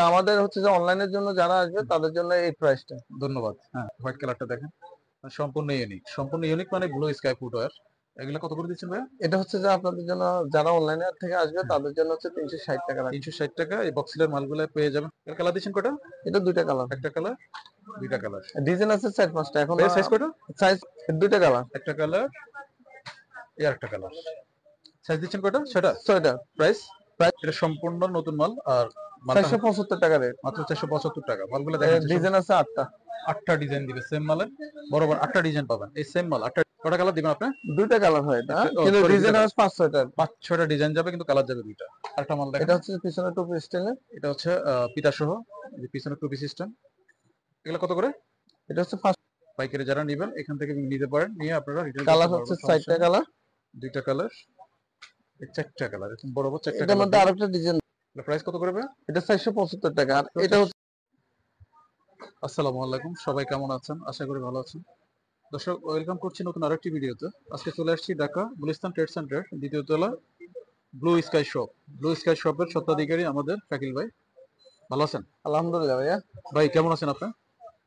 এটা আমাদের হচ্ছে যে অনলাইনের জন্য যারা আসবে তাদের জন্য এই প্রাইসটা। ধন্যবাদ। হ্যাঁ, হোয়াইট কালারটা দেখেন, সম্পূর্ণ ইউনিক। সম্পূর্ণ ইউনিক মানে ব্লু স্কাই ফুটওয়্যার। এগুলা কত করে দিচ্ছেন ভাইয়া? এটা হচ্ছে যে আপনাদের জন্য যারা অনলাইনে থেকে আসবে হ্যাঁ, তাদের জন্য হচ্ছে 360 টাকা রাখবে। ৩৬০ টাকা এই বক্সিলের মালগুলা পেয়ে যাবেন। এর কালার দিচ্ছেন কয়টা? এটা দুইটা কালার, একটা কালার, দুইটা কালার। ডিজাইন আছে 4-5টা। এখন ভাইয়া সাইজ কয়টা? সাইজ দুইটা কালার, একটা কালার, এই আরেকটা কালার। সাইজ দিচ্ছেন কয়টা? সেটা 6টা। প্রাইস? প্রাইস এটা সম্পূর্ণ নতুন মাল আর মালটা 475 টাকা রেট। মাত্র 475 টাকা। মালগুলো দেখেন ডিজাইন আছে 8টা। 8টা ডিজাইন দিবে সেম মালের, বরাবর 8টা ডিজাইন পাবেন। এই সেম মাল 8টা, কয়টা কালার দিবেন আপনি? দুইটা কালার হয় এটা, কিন্তু সরি, দুইটা ডিজাইন কালার, আছে 5-6টা। 5-6টা ডিজাইন যাবে কিন্তু কালার যাবে দুইটা। আরেকটা মাল দেখেন, এটা হচ্ছে পিছনে টুপি স্টাইলে। এটা হচ্ছে পিতা সহ, যে পিছনে টুপি সিস্টেম। এগুলো কত করে? এটা হচ্ছে ফার্স্ট পাইকারি যারা নেবেন এখান থেকে নিতে পারেন, নিয়ে আপনারা রিটেল করতে কালার পারবেন, হচ্ছে সমস্যা 4টা নেই। কালার। দুইটা কালার, এই 4টা কালার, এরকম বড় বড় 4টা এটার কালার মধ্যে দিবে। আরেকটা ডিজাইন, প্রাইস কত করে ভাই? এটা 475 টাকা। আর এটা হচ্ছে আসসালামু আলাইকুম, সবাই কেমন আছেন? আশা করি ভালো আছেন। দর্শক, ওয়েলকাম করছি নতুন আরেকটি ভিডিওতে। আজকে চলে আসছি ঢাকা গুলিস্তান ট্রেড সেন্টার, দ্বিতীয় তলা, blue sky shop. Blue sky শপের স্বত্বাধিকারী আমাদের শাকিল ভাই। ভালো আছেন আলহামদুলিল্লাহ ভাইয়া। ভাই? কেমন আছেন আপনি?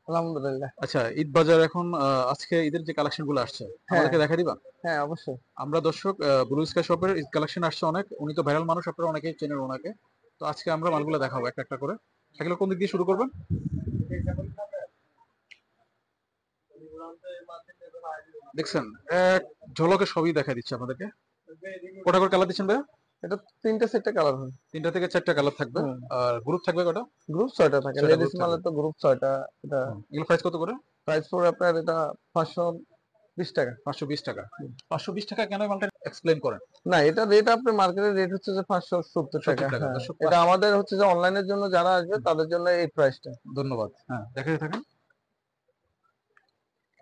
আলহামদুলিল্লাহ। আচ্ছা, ঈদ বাজার এখন আজকে ঈদের যে কালেকশন গুলো আসছে হ্যাঁ, আমাদেরকে দেখা দিবা? হ্যাঁ অবশ্যই। আমরা দর্শক, ব্লু স্কাই শপের ঈদ কালেকশন আসছে অনেক, উনি তো ভাইরাল মানুষ, আপনারা অনেকেই চেনেন ওনাকে। তো আজকে আমরা মালগুলো দেখাবো একটা একটা করে। শাকিল, কোন দিক দিয়ে শুরু করবেন? দেখছেন, এক ঝলকে সবই দেখা দিচ্ছে আমাদেরকে। কটা করে কালার দিচ্ছেন ভাইয়া? এটা 3টা সেটটা কালার হয়। 3টা থেকে 4টা কালার থাকবে। আর গ্রুপ থাকবে কটা? গ্রুপ 6টা থাকে, 6টা লেডিস গ্রুপ থাকবে। মালের তো গ্রুপ 6টা। এটা এগুলো প্রাইস কত করে? প্রাইস পড়বে আপনার এটা 520 টাকা। 520 টাকা। 520 টাকা কেন, মালটা এক্সপ্লেইন করেন। না, এটা রেট আপনার মার্কেটের রেট হচ্ছে যে 570 টাকা। 70 টাকা হ্যাঁ, দর্শক। এটা আমাদের হচ্ছে যে অনলাইনের জন্য যারা আসবে তাদের জন্য এই প্রাইসটা। ধন্যবাদ। হ্যাঁ, দেখাতে থাকেন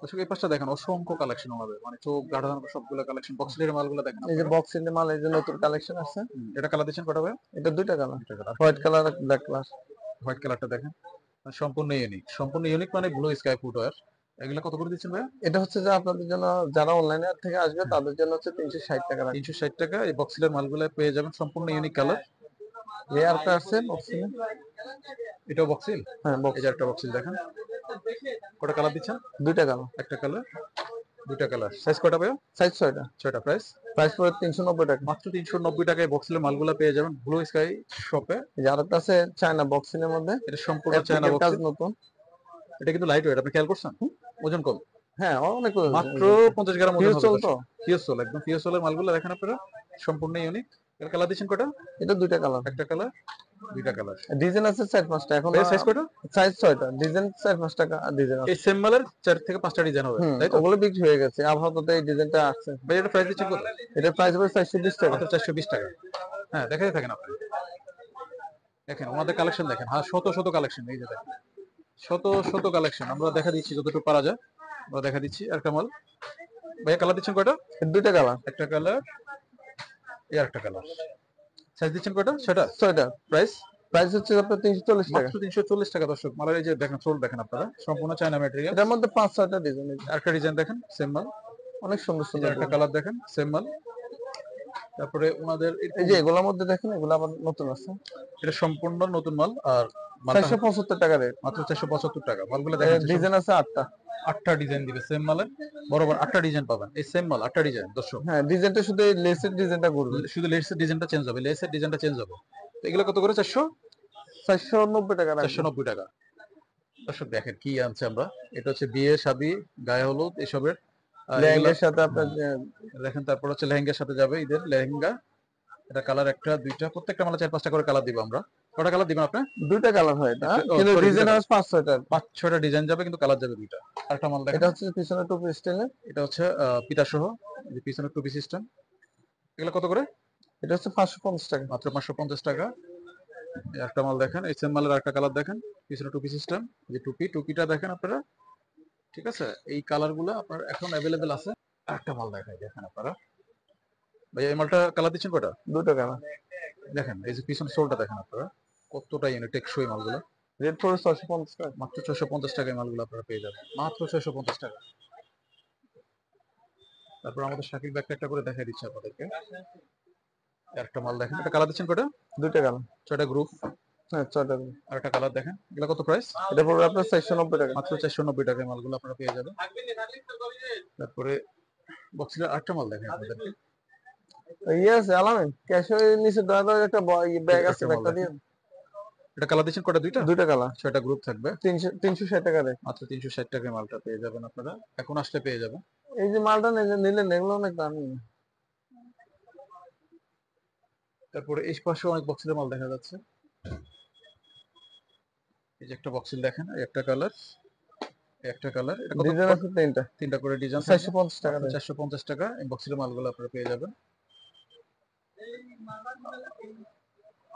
দর্শক। এই পাশটা দেখেন, অসংখ্য কালেকশন আমাদের, মানে চোখ গাঢ় সবগুলো কালেকশন। বক্সের মালগুলো দেখেন এই যে আপনারা। বক্স মাল, এই যে নতুন কালেকশন আছে। এটা কালার দিচ্ছেন কটা ভাই? এটা দুইটা কালার, দুইটা কালার। হোয়াইট কালার আর ব্ল্যাক কালার। হোয়াইট কালারটা দেখেন, সম্পূর্ণ ইউনিক। সম্পূর্ণ ইউনিক মানে ব্লু স্কাই ফুটওয়্যার। এগুলো কত করে দিচ্ছেন ভাই? এটা হচ্ছে যে আপনাদের জন্য যারা অনলাইনে থেকে আসবে তাদের জন্য হচ্ছে 360 টাকা রাখবে। 360 টাকা এই বক্সিলের মালগুলো পেয়ে যাবেন, সম্পূর্ণ ইউনিক কালার। লেয়ারটা আছে বক্সিনে। এটাও বক্সিল। হ্যাঁ এই বক্স, যে একটা বক্সিল দেখেন। কটা কালার দিচ্ছেন? দুইটা কালার, একটা কালার, দুইটা কালার। সাইজ কটা ভাই? সাইজ 6টা। 6টা। প্রাইস? প্রাইস পড়ে 390 টাকা। মাত্র 390 টাকায় বক্সিলের মালগুলো পেয়ে যাবেন ব্লু স্কাই শপে। এই যে আরেকটা আছে চায়না বক্সিনের মধ্যে, এটা সম্পূর্ণ চায়না অ্যাপ্লিকের কাজ বক্সিল। নতুন। এটা কিন্তু লাইট ওয়েট, আপনি খেয়াল করছেন? ওজন কম, হ্যাঁ অনেক মাত্র 50 গ্রাম ওজন ফিউজ হবে। চল তো। ফিওসোল, একদম ফিওসোলের মালগুলো দেখেন আপনারা, সম্পূর্ণ ইউনিক। এর কালার দিচ্ছেন কটা? এটা দুইটা কালার, একটা কালার, দুইটা কালার। ডিজাইন আছে 4-5টা। এখন ভাই সাইজ কটা? সাইজ 6টা, ডিজাইন 4-5 টাকা ডিজাইন এই আছে। সেম মালের 4 থেকে 5টা ডিজাইন হবে, তাই তো? ওগুলো বিক্রি হয়ে গেছে, আপাতত এই ডিজাইনটা আছে। ভাই এটা প্রাইস দিচ্ছেন কত? এটা প্রাইস পড়ে 420 টাকা। মাত্র 420 টাকা। হ্যাঁ, দেখাতে থাকেন আপনি। দেখেন ওনাদের কালেকশন দেখেন, হ্যাঁ শত শত কালেকশন। এই যে দেখেন, শত শত কালেকশন। আমরা দেখা দিচ্ছি যতটুকু পারা যায়, আমরা দেখা দিচ্ছি। একটা মাল। ভাইয়া কালার দিচ্ছেন কয়টা? দুইটা কালার, একটা কালার, এই আরেকটা কালার। সাইজ দিচ্ছেন কয়টা? সেটা 6টা। প্রাইস? প্রাইস হচ্ছে আপনার 340 টাকা। মাত্র 340 টাকা দর্শক। মালের এই যে দেখেন, সোল দেখেন আপনারা, সম্পূর্ণ চায়না ম্যাটেরিয়াল। এটার মধ্যে 5-6টা ডিজাইন। আরেকটা ডিজাইন দেখেন, সেম মাল। অনেক সুন্দর এই যে সুন্দর একটা ডিজাইন। কালার দেখেন, সেম মাল। তারপরে ওনাদের এই যে এগুলোর মধ্যে দেখেন, এগুলো আবার নতুন আছে। এটা সম্পূর্ণ নতুন মাল। আর মালটা 475 টাকা রেট। মাত্র 475 টাকা। মালগুলো দেখেন, ডিজাইন আছে 8টা। 8টা ডিজাইন দিবে সেম মালের, বরাবর 8টা ডিজাইন পাবেন। এই সেম মাল 8টা ডিজাইন দর্শক। হ্যাঁ, ডিজাইনটা শুধু এই লেসের ডিজাইনটা ঘুরবে। শুধু লেসের ডিজাইনটা চেঞ্জ হবে, লেসের ডিজাইনটা চেঞ্জ হবে। তো এগুলো কত করে? 490 টাকা রাখবে। 490 টাকা। দর্শক দেখেন কি আনছে আমরা। এটা হচ্ছে বিয়ে শাদী, গায়ে হলুদ এসবের এগুলা লেহেঙ্গার সাথে আপনার দেখেন। তারপর হচ্ছে লেহেঙ্গার সাথে যাবে, ঈদের লেহেঙ্গা। এটা কালার একটা দুইটা, প্রত্যেকটা মালে 4-5টা করে কালার দিব আমরা। কটা কালার দিবেন আপনি? দুইটা কালার হয় এটা, কিন্তু সরি, ডিজাইন আছে 5-6টা। 5-6টা ডিজাইন যাবে কিন্তু কালার যাবে দুইটা। আরেকটা মাল দেখেন, এটা হচ্ছে পিছনে টুপি স্টাইলে। এটা হচ্ছে পিতা সহ, যে পিছনে টুপি সিস্টেম। এগুলো কত করে? এটা হচ্ছে 550 টাকা। মাত্র 550 টাকা। এই একটা মাল দেখেন, এই সেম মালের একটা কালার দেখেন, পিছনে টুপি সিস্টেম। যে টুপিটা দেখেন আপনারা, ঠিক আছে? এই কালার গুলো আপনার এখন অ্যাভেলেবেল আছে। একটা মাল দেখাই দেখেন আপনারা। ভাই এই মালটা কালার দিচ্ছেন কয়টা? দুটো কালার। দেখেন এই যে পিছনে সোলটা দেখেন আপনারা, কতটা ইউনিক টেকসই মালগুলো। রেট পড়ে 650 টাকা। মাত্র 650 টাকায় মালগুলো আপনারা পেয়ে যাবেন, মাত্র 650 টাকা। তারপর আমাদের শাকিল ব্যাগটা একটা করে দেখাই দিচ্ছি আপনাদেরকে। একটা মাল দেখেন, এটা কালার দিচ্ছেন কয়টা? দুটো কালার। 6টা গ্রুপ। হ্যাঁ 6টা করে। আর একটা কালার দেখেন, এগুলো কত প্রাইস? এটা পড়বে আপনার 490 টাকা। মাত্র 490 টাকায় মালগুলো আপনারা পেয়ে যাবেন। তারপরে বক্সের আরেকটা মাল দেখেন আপনাদেরকে, ইয়ে আছে আলামিন, ক্যাশের নিচে দাদা একটা ব্যাগ আছে, একটা মাল ব্যাগটা দিয়ে। দেখেন, এটা কালার দিচ্ছেন কটা? দুইটা, দুইটা কালার, 6টা গ্রুপ থাকবে। 360 টাকা দেয়। মাত্র 360 টাকায় মালটা পেয়ে যাবেন আপনারা, এখন আসলে পেয়ে যাবেন। এই যে মালটা নিলেন এগুলো অনেক দামি। তারপরে এই পাশে অনেক বক্সের মাল দেখা যাচ্ছে, এই যে একটা বক্সিল দেখেন, একটা কালার, একটা কালার, এটা কত? ডিজাইন আছে তিনটা, তিনটা করে ডিজাইন, 450 টাকা দেয়। 450 টাকা এই বক্সের মালগুলো আপনারা পেয়ে যাবেন।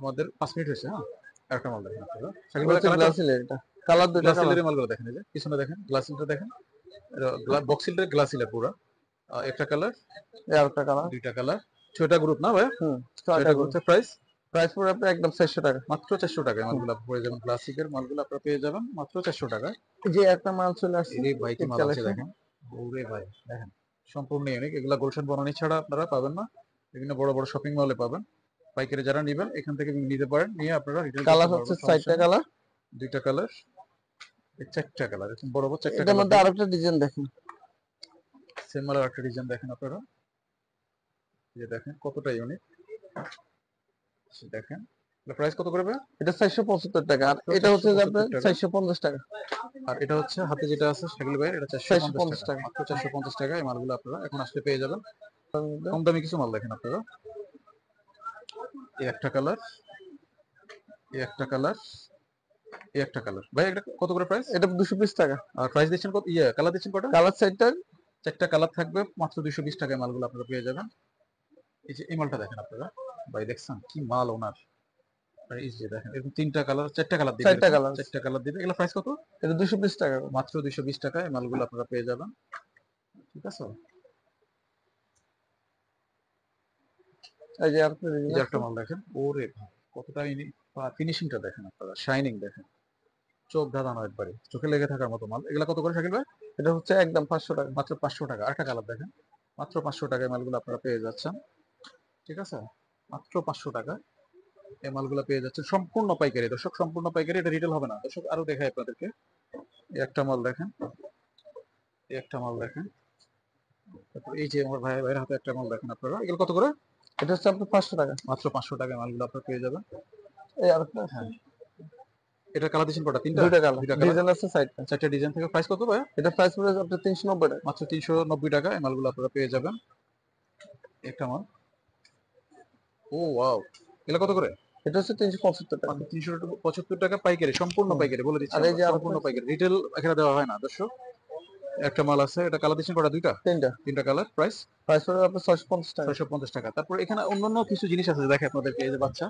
আমাদের 5 মিনিট হয়েছে। হ্যাঁ, আরেকটা মাল দেখেন আপনারা, শাকিল ভাই কালার, গ্লাস এটা কালার, দুইটা কালার। গ্লাসিলের মালগুলো দেখেন, এই যে পিছনে দেখেন গ্লাসিলটা দেখেন, বক্সিলটা গ্লাসিলের পুরো, একটা কালার, এই আরেকটা কালার। দুইটা কালার, 6টা গ্রুপ না ভাই? 6টা 6টা করে। গ্রুপের প্রাইস প্রাইস পড়বে আপনার একদম 400 টাকা। মাত্র 400 টাকায় মালগুলো আপনারা পেয়ে যাবেন। ক্লাসিকের মালগুলো আপনারা পেয়ে যাবেন মাত্র 400 টাকায়। এই যে একটা মাল চলে আসছে, এই ভাই কি ঈদ মাল আছে কালেকশন। দেখেন, ওরে ভাই দেখেন, সম্পূর্ণ ইউনিক। এগুলা গুলশান বনানী ছাড়া আপনারা পাবেন না, বিভিন্ন বড় বড় শপিং মলে পাবেন। পাইকারি যারা নেবেন এখান থেকে নিতে পারেন, নিয়ে আপনারা রিটেল কালার হচ্ছে 4টা কালার, দুইটা কালার, এই 4টা কালার, এরকম বড় বড় 4টা এটার কালার। মধ্যে আরেকটা ডিজাইন দেখেন, সেম মালের একটা ডিজাইন দেখেন আপনারা, এই যে দেখেন কতটা ইউনিক। দেখেন প্রাইস কত করে ভাই? এটা 475 টাকা, আর এটা হচ্ছে যে আপনার 450 টাকা। আর এটা হচ্ছে হাতে যেটা আছে শাকিল ভাই, এটা 450 টাকা, মাত্র 450 টাকা এই মালগুলো আপনারা এখন আসলে পেয়ে যাবেন। কম দামি কিছু মাল দেখেন আপনারা, এই একটা কালার, এই একটা কালার, এই একটা কালার। ভাই এটা কত করে প্রাইস? এটা 220 টাকা। আর প্রাইস দিচ্ছেন কত? কালার দিচ্ছেন কটা? কালার সাইডটা 4টা কালার থাকবে, মাত্র 220 টাকায় মালগুলো আপনারা পেয়ে যাবেন। এই যে এই মালটা দেখেন আপনারা, ভাই দেখছেন কি মাল ওনার। আর এই যে দেখেন এরকম 3টা কালার, 4টা কালার দিবে, 4টা কালার, 4টা কালার দিবে। এগুলো প্রাইস কত? এটা 220 টাকা। মাত্র 220 টাকায় এই মালগুলো আপনারা পেয়ে যাবেন। ঠিক আছে, এই যে আপনার এই যে একটা মাল দেখেন, ওরে ভাই কতটা ফিনিশিংটা দেখেন আপনারা, শাইনিং দেখেন, চোখ ধাঁধানো একবারে, চোখে লেগে থাকার মতো মাল। এগুলা কত করে শাকিল ভাই? এটা হচ্ছে একদম 500 টাকা। মাত্র 500 টাকা। আরেকটা কালার দেখেন, মাত্র 500 টাকায় মালগুলো আপনারা পেয়ে যাচ্ছেন। ঠিক আছে, মাত্র 500 টাকা এই মালগুলো পেয়ে যাচ্ছেন, সম্পূর্ণ পাইকারি দর্শক, সম্পূর্ণ পাইকারি। এটা রিটেল হবে না দর্শক, আরো দেখাই আপনাদেরকে। এই একটা মাল দেখেন, এই একটা মাল দেখেন, তারপর এই যে আমার ভাইয়ের হাতে একটা মাল দেখেন আপনারা, এগুলো কত করে? এটা হচ্ছে আপনার 500 টাকা। মাত্র 500 টাকায় মালগুলো আপনারা পেয়ে যাবেন। এই আরেকটা, হ্যাঁ, এটা কালার দিচ্ছেন কটা? দুইটা কালার, দুইটা কালার, ডিজাইন আছে সাইডটা। 4টা ডিজাইন থেকে। প্রাইস কত ভাই? এটা প্রাইস পড়বে আপনার 390 টাকা। মাত্র 390 টাকা এই মালগুলো আপনারা পেয়ে যাবেন। একটা মাল, ও ওয়াও, এগুলো কত করে? এটা হচ্ছে 375 টাকা। 375 টাকা পাইকারি, সম্পূর্ণ পাইকারি বলে দিচ্ছি, আর এই যে সম্পূর্ণ পাইকারি, রিটেল এখানে দেওয়া হয় না দর্শক। একটা মাল আছে, এটা কালার দিচ্ছেন কটা? দুইটা, তিনটা। তিনটা কালার। প্রাইস প্রাইস পড়বে আপনার 650 টাকা। 650 টাকা। তারপর এখানে অন্যান্য কিছু জিনিস আছে দেখে আপনাদেরকে, এই যে বাচ্চা,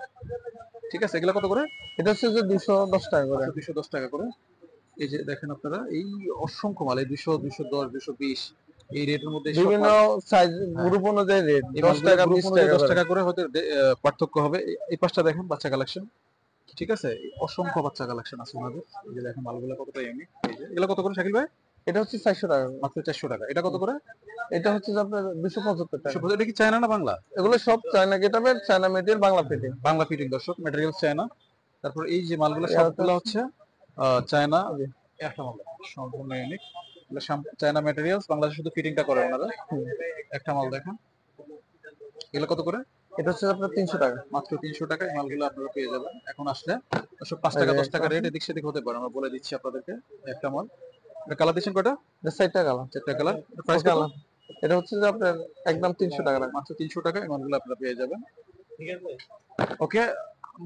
ঠিক আছে, এগুলো কত করে? এটা হচ্ছে যে 210 টাকা করে। 210 টাকা করে। এই যে দেখেন আপনারা, এই অসংখ্য মাল, এই 200, 210, 220 এই রেটের মধ্যে বিভিন্ন সাইজ গ্রুপ অনুযায়ী রেট, 10 টাকা 20 টাকা 10 টাকা করে হয়তো পার্থক্য হবে। এই পাশটা দেখেন বাচ্চা কালেকশন, ঠিক আছে, অসংখ্য বাচ্চা কালেকশন আছে ওনাদের। এই যে দেখেন মালগুলো কতটা ইউনিক। এই যে এগুলো কত করে শাকিল ভাই? এটা হচ্ছে 400 টাকা। মাত্র 400 টাকা। এটা কত করে? এটা হচ্ছে যে আপনার 275 টাকা। এটা কি চায়না না বাংলা? এগুলো সব চায়না গেটাবের, China material, Bangla fitting. Bangla fitting দর্শক, ম্যাটেরিয়াল চায়না। তারপর এই যে মালগুলো সবগুলো হচ্ছে চায়না। একটা মাল সম্পূর্ণ ইউনিক, চায়না ম্যাটেরিয়ালস, বাংলাদেশে শুধু ফিটিংটা করে ওনারা। একটা মাল দেখেন, এগুলো কত করে? এটা হচ্ছে আপনার 300 টাকা। মাত্র 300 টাকা এই মালগুলো আপনারা পেয়ে যাবেন। এখন আসলে সব 5 টাকা 10 টাকা রেট এদিক সেদিক হতে পারে, আমরা বলে দিচ্ছি আপনাদেরকে। একটা মাল, এটা কালার দিচ্ছেন কয়টা? এটা 4টা কালার। 4টা কালার। প্রাইস কত? এটা হচ্ছে যে আপনার একদম 300 টাকা। মাত্র 300 টাকা এই মালগুলো আপনারা পেয়ে যাবেন। ঠিক আছে, ওকে,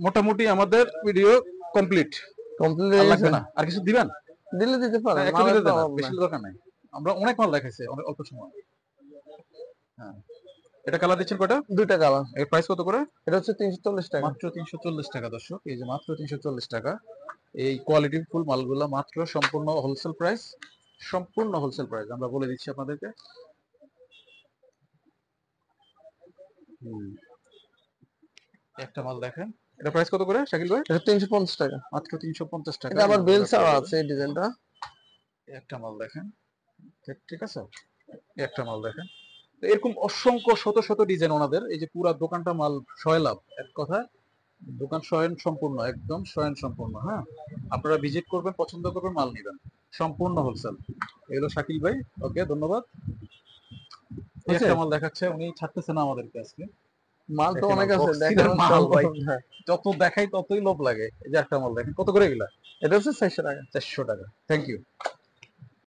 মোটামুটি আমাদের ভিডিও কমপ্লিট। কমপ্লিট লাগবে না, আর কিছু দিবেন? দিলে দিতে পারেন, একটা দিলে দেন, বেশি দরকার নাই। আমরা অনেক মাল দেখাইছি অনেক অল্প সময়। হ্যাঁ, এটা কালার দিচ্ছেন কয়টা? দুইটা কালার। এর প্রাইস কত করে? এটা হচ্ছে 340 টাকা। মাত্র 340 টাকা দর্শক, এই যে মাত্র 340 টাকা এই কোয়ালিটি ফুল মালগুলো, মাত্র সম্পূর্ণ হোলসেল প্রাইস, সম্পূর্ণ হোলসেল প্রাইস আমরা বলে দিচ্ছি আপনাদেরকে। একটা মাল দেখেন, এটা প্রাইস কত করে শাকিল ভাই? এটা 350 টাকা। মাত্র 350 টাকা। এটা আবার বেল ছাড়া আছে এই ডিজাইনটা। একটা মাল দেখেন, ঠিক আছে, একটা মাল দেখেন। এরকম অসংখ্য শত শত ডিজাইন ওনাদের। এই যে পুরো দোকানটা মাল সয়লাভ, এক কথা দোকান স্বয়ং সম্পূর্ণ, একদম স্বয়ং সম্পূর্ণ। হ্যাঁ, আপনারা ভিজিট করবেন, পছন্দ করবেন, মাল নেবেন, সম্পূর্ণ হোলসেল। এগুলো শাকিল ভাই, ওকে, ধন্যবাদ। এই বুঝছে একটা মাল দেখাচ্ছে, উনি ছাড়তেছে না আমাদেরকে আজকে। মাল তো দেখেন অনেক আছে, বক্সিলের দেখানো মাল সম্ভব ভাই, না। যত দেখাই ততই লোভ লাগে। এই যে একটা মাল দেখেন, কত করে এগুলা? এটা হচ্ছে 400 টাকা। 400 টাকা। Thank you.